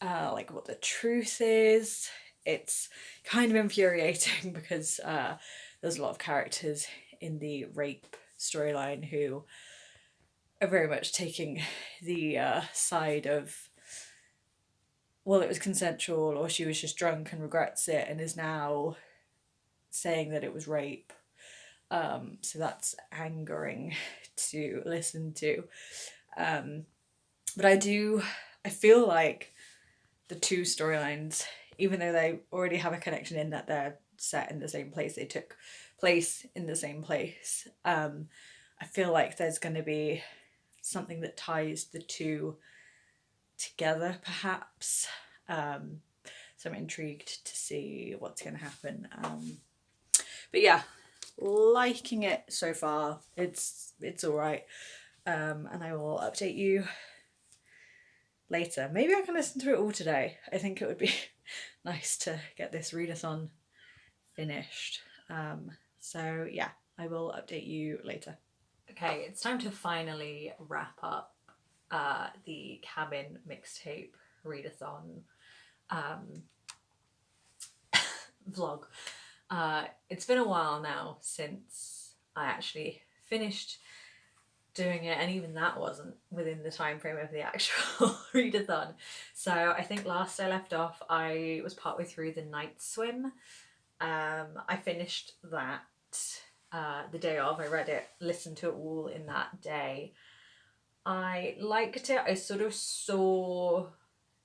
like what the truth is. It's kind of infuriating because there's a lot of characters in the rape storyline who are very much taking the side of, well, it was consensual, or she was just drunk and regrets it and is now saying that it was rape. So that's angering to listen to. But I feel like the two storylines, even though they already have a connection in that they're set in the same place, they took place in the same place, I feel like there's going to be something that ties the two together, perhaps. So I'm intrigued to see what's going to happen. But yeah, liking it so far. It's all right, and I will update you later. Maybe I can listen to it all today. I think it would be nice to get this readathon finished. So yeah, I will update you later. Okay, it's time to finally wrap up the Cabin mixtape readathon vlog. It's been a while now since I actually finished doing it, and even that wasn't within the time frame of the actual readathon. So I think last I left off, I was partway through the night swim. I finished that the day of. I read it, listened to it all in that day. I liked it. I sort of saw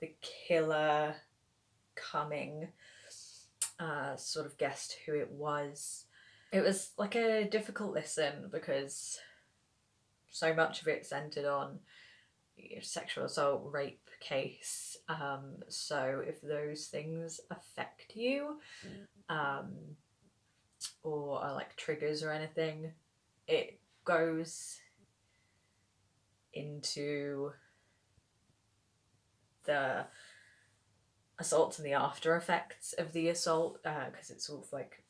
the killer coming, sort of guessed who it was. It was like a difficult listen because so much of it centered on sexual assault, rape case. So if those things affect you, or are like triggers or anything, it goes into the assaults and the after effects of the assault, because it's sort of like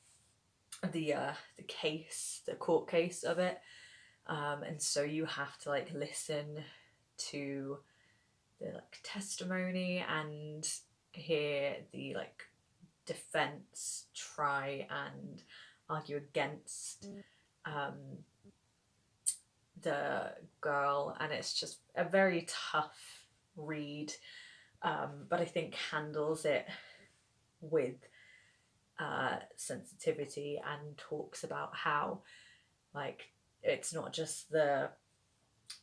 the case, the court case of it, and so you have to like listen to the like testimony and hear the like defense try and argue against the girl, and it's just a very tough read, but I think handles it with sensitivity and talks about how like it's not just the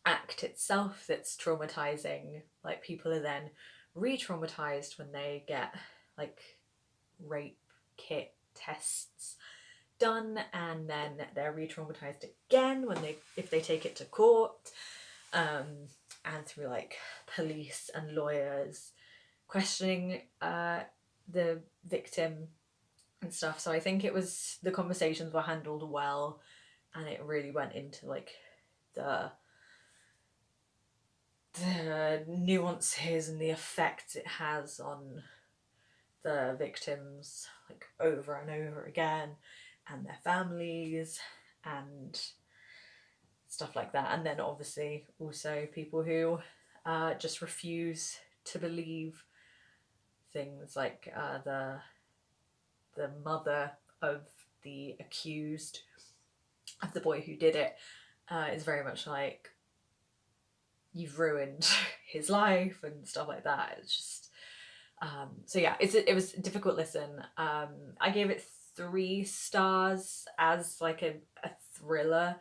act itself that's traumatizing, like people are then re-traumatized when they get like rape kit tests done, and then they're re-traumatized again when they if they take it to court, and through like police and lawyers questioning the victim and stuff. So I think it was, the conversations were handled well, and it really went into like the nuances and the effect it has on the victims like over and over again, and their families and stuff like that. And then obviously also people who just refuse to believe things, like the mother of the accused of the boy who did it is very much like, you've ruined his life and stuff like that. It's just so yeah, it was a difficult listen. I gave it 3 stars as like a thriller.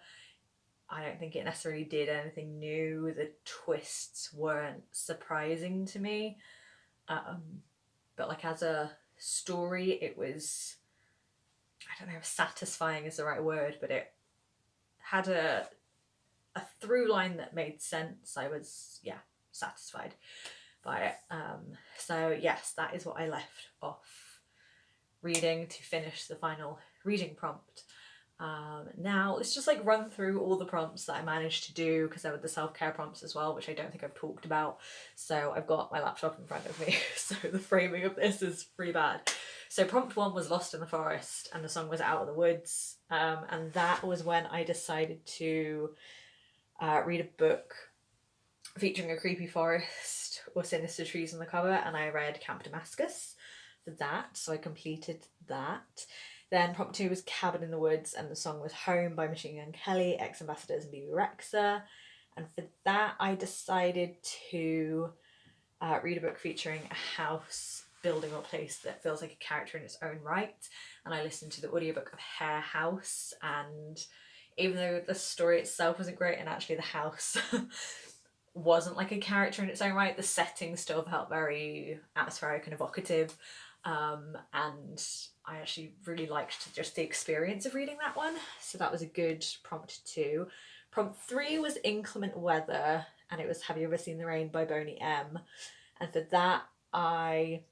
I don't think it necessarily did anything new. The twists weren't surprising to me, but like as a story, it was, I don't know if satisfying is the right word, but it had a through line that made sense. I was, yeah, satisfied by it. So yes, that is what I left off reading to finish the final reading prompt. Now let's just like run through all the prompts that I managed to do, because there were the self-care prompts as well, which I don't think I've talked about. So I've got my laptop in front of me, so the framing of this is pretty bad. So prompt 1 was Lost in the Forest, and the song was Out of the Woods, and that was when I decided to read a book featuring a creepy forest or sinister trees on the cover, and I read Camp Damascus for that, so I completed that. Then prompt 2 was Cabin in the Woods, and the song was Home by Machine Gun Kelly, Ex-Ambassadors and BB Rexa. And for that I decided to read a book featuring a house building or place that feels like a character in its own right, and I listened to the audiobook of Hare House, and even though the story itself wasn't great and actually the house wasn't like a character in its own right, the setting still felt very atmospheric and evocative, and I actually really liked just the experience of reading that one, so that was a good prompt 2. Prompt 3 was Inclement Weather, and it was Have You Ever Seen the Rain by Boney M, and for that I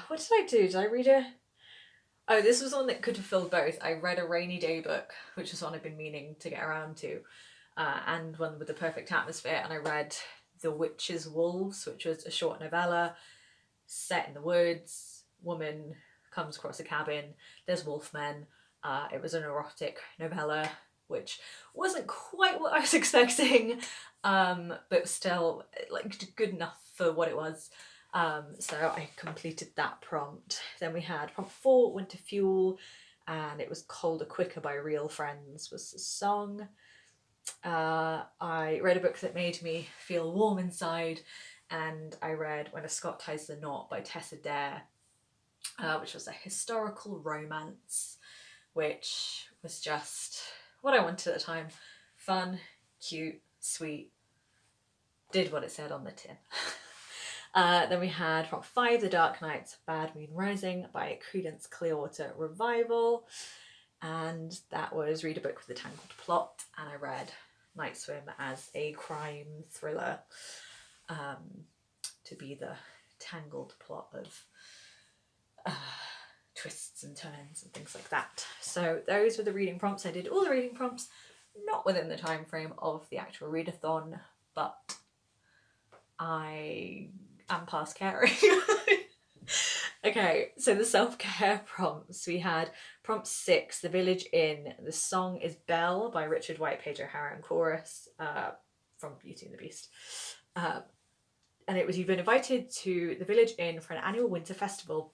what did I do? Did I read oh, this was one that could have filled both. I read a rainy day book, which is one I've been meaning to get around to, and one with the perfect atmosphere, and I read The Witch's Wolves, which was a short novella set in the woods. Woman comes across a cabin, there's wolfmen. It was an erotic novella, which wasn't quite what I was expecting, but still like good enough for what it was. So I completed that prompt. Then we had prompt 4, Winter Fuel, and it was Colder Quicker by Real Friends was the song. I read a book that made me feel warm inside, and I read When a Scot Ties the Knot by Tessa Dare, which was a historical romance, which was just what I wanted at the time. Fun, cute, sweet, did what it said on the tin. Then we had prompt 5, The Dark Nights of Bad Moon Rising by Creedence Clearwater Revival, and that was read a book with a tangled plot, and I read Night Swim as a crime thriller, to be the tangled plot of twists and turns and things like that. So those were the reading prompts. I did all the reading prompts, not within the time frame of the actual readathon, but I and past caring. Okay, so the self-care prompts. We had prompt 6, The Village Inn. The song is Belle by Richard White, Paige O'Hara and chorus from Beauty and the Beast. And it was, you've been invited to the Village Inn for an annual winter festival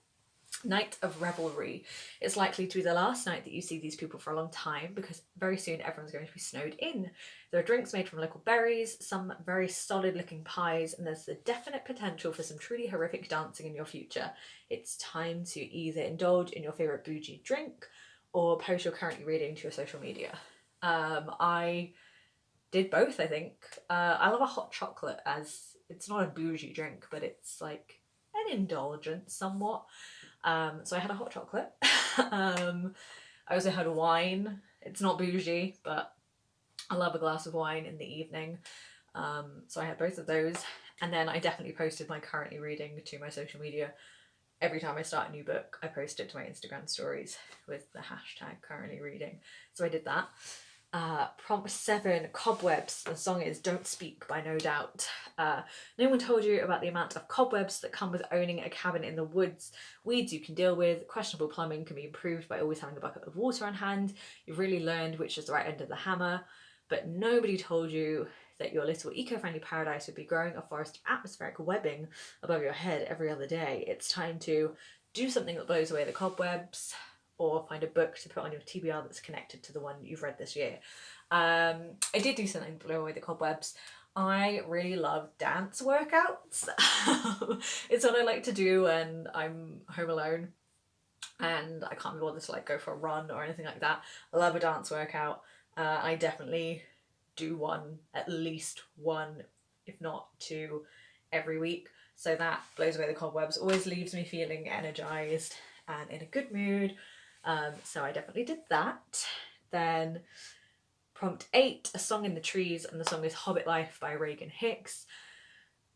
night of revelry. It's likely to be the last night that you see these people for a long time because very soon everyone's going to be snowed in. There are drinks made from local berries, some very solid looking pies, and there's the definite potential for some truly horrific dancing in your future. It's time to either indulge in your favourite bougie drink or post you're currently reading to your social media. I did both, I think. I love a hot chocolate, as it's not a bougie drink, but it's like an indulgence somewhat. So I had a hot chocolate. I also had wine. It's not bougie, but I love a glass of wine in the evening. So I had both of those. And then I definitely posted my currently reading to my social media. Every time I start a new book, I post it to my Instagram stories with the hashtag currently reading. So I did that. Prompt 7, Cobwebs. The song is Don't Speak by No Doubt. No one told you about the amount of cobwebs that come with owning a cabin in the woods. Weeds you can deal with. Questionable plumbing can be improved by always having a bucket of water on hand. You've really learned which is the right end of the hammer. But nobody told you that your little eco-friendly paradise would be growing a forest of atmospheric webbing above your head every other day. It's time to do something that blows away the cobwebs, or find a book to put on your TBR that's connected to the one you've read this year. I did do something to blow away the cobwebs. I really love dance workouts. It's what I like to do when I'm home alone and I can't be bothered to like go for a run or anything like that. I love a dance workout. I definitely do one, at least one, if not two, every week. So that blows away the cobwebs, always leaves me feeling energized and in a good mood. So I definitely did that. Then prompt 8, A Song in the Trees, and the song is Hobbit Life by Reagan Hicks.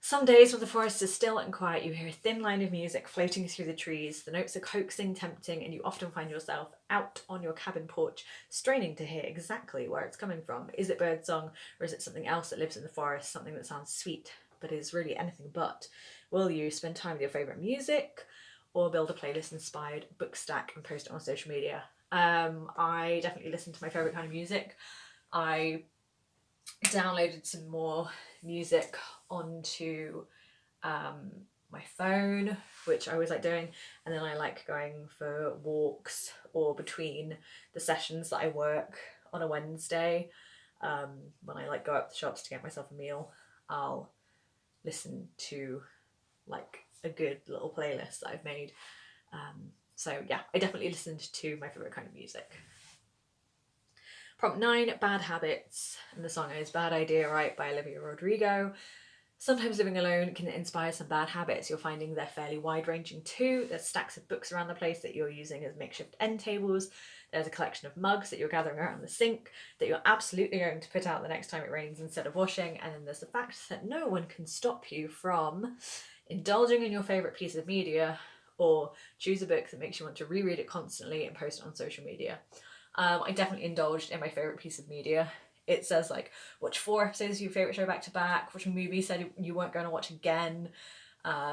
Some days when the forest is still and quiet, you hear a thin line of music floating through the trees. The notes are coaxing, tempting, and you often find yourself out on your cabin porch, straining to hear exactly where it's coming from. Is it birdsong, or is it something else that lives in the forest, something that sounds sweet, but is really anything but? Will you spend time with your favourite music, or build a playlist-inspired book stack and post it on social media? I definitely listen to my favourite kind of music. I downloaded some more music onto my phone, which I always like doing, and then I like going for walks or between the sessions that I work on a Wednesday. When I like go up the shops to get myself a meal, I'll listen to like a good little playlist that I've made. So yeah, I definitely listened to my favourite kind of music. Prompt 9, Bad Habits, and the song is Bad Idea Right by Olivia Rodrigo. Sometimes living alone can inspire some bad habits. You're finding they're fairly wide-ranging too. There's stacks of books around the place that you're using as makeshift end tables. There's a collection of mugs that you're gathering around the sink that you're absolutely going to put out the next time it rains instead of washing. And then there's the fact that no one can stop you from indulging in your favourite piece of media, or choose a book that makes you want to reread it constantly and post it on social media. I definitely indulged in my favourite piece of media. It says like, watch 4 episodes of your favourite show back to back, watch a movie you said you weren't going to watch again,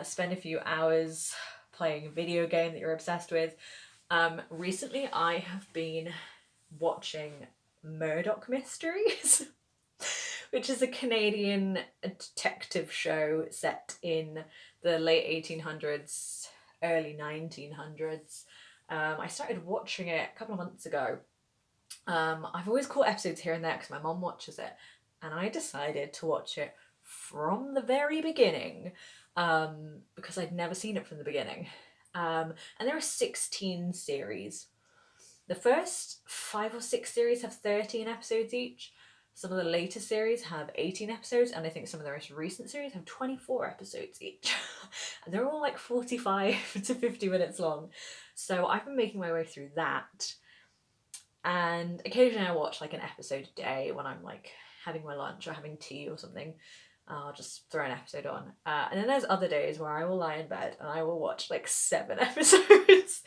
spend a few hours playing a video game that you're obsessed with. Recently I have been watching Murdoch Mysteries, which is a Canadian detective show set in the late 1800s, early 1900s. I started watching it a couple of months ago. I've always caught episodes here and there because my mum watches it, and I decided to watch it from the very beginning because I'd never seen it from the beginning. And there are 16 series. The first 5 or 6 series have 13 episodes each. Some of the later series have 18 episodes, and I think some of the most recent series have 24 episodes each. And they're all like 45 to 50 minutes long. So I've been making my way through that. And occasionally I watch like an episode a day when I'm like having my lunch or having tea or something. I'll just throw an episode on. And then there's other days where I will lie in bed and I will watch like 7 episodes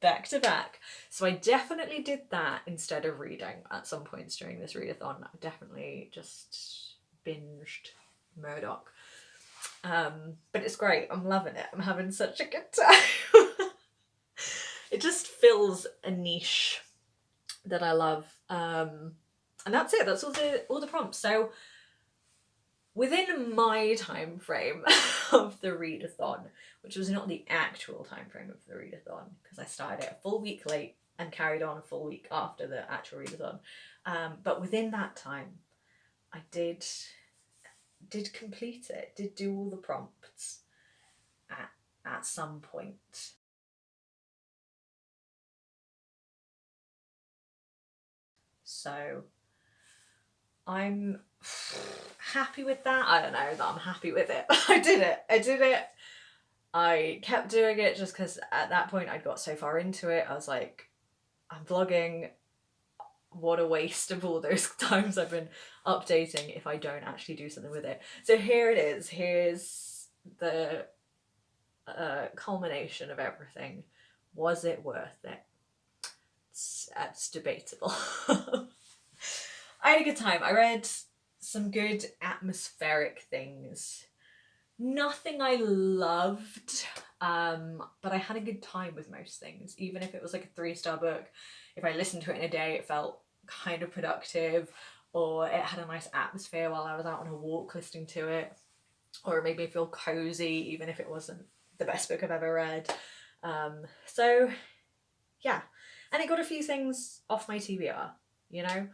back to back. So I definitely did that instead of reading at some points during this readathon. I definitely just binged Murdoch. But it's great. I'm loving it. I'm having such a good time. It just fills a niche that I love. And that's it. That's all the prompts. So within my time frame of the readathon, which was not the actual time frame of the readathon, because I started it a full week late and carried on a full week after the actual readathon. But within that time, I did complete it, did do all the prompts at some point. So I'm happy with that. I don't know that I'm happy with it. I did it. I kept doing it just because at that point I'd got so far into it. I was like, I'm vlogging. What a waste of all those times I've been updating if I don't actually do something with it. So here it is. Here's the culmination of everything. Was it worth it? It's debatable. I had a good time. I read some good atmospheric things. Nothing I loved, but I had a good time with most things. Even if it was like a 3-star book, if I listened to it in a day, it felt kind of productive, or it had a nice atmosphere while I was out on a walk listening to it, or it made me feel cozy even if it wasn't the best book I've ever read. So yeah, and it got a few things off my TBR, you know.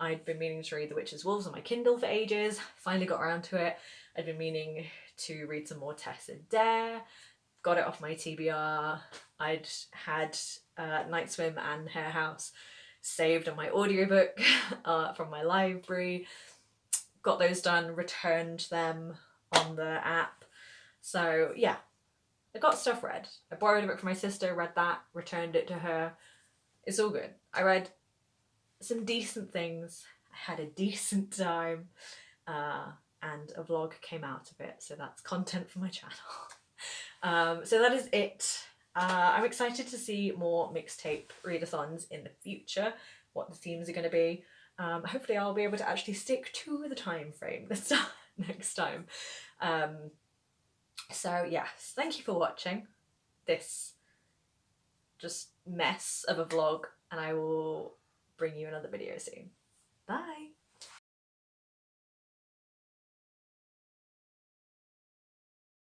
I'd been meaning to read The Witch's Wolves on my Kindle for ages, finally got around to it. I'd been meaning to read some more Tessa Dare, got it off my TBR. I'd had Night Swim and Hare House saved on my audiobook from my library, got those done, returned them on the app. So yeah, I got stuff read. I borrowed a book from my sister, read that, returned it to her. It's all good. I read some decent things. I had a decent time, and a vlog came out of it, so that's content for my channel. So that is it. I'm excited to see more mixtape readathons in the future, what the themes are going to be. Hopefully I'll be able to actually stick to the time frame this next time. So yes, thank you for watching this just mess of a vlog, and I will bring you another video soon. Bye!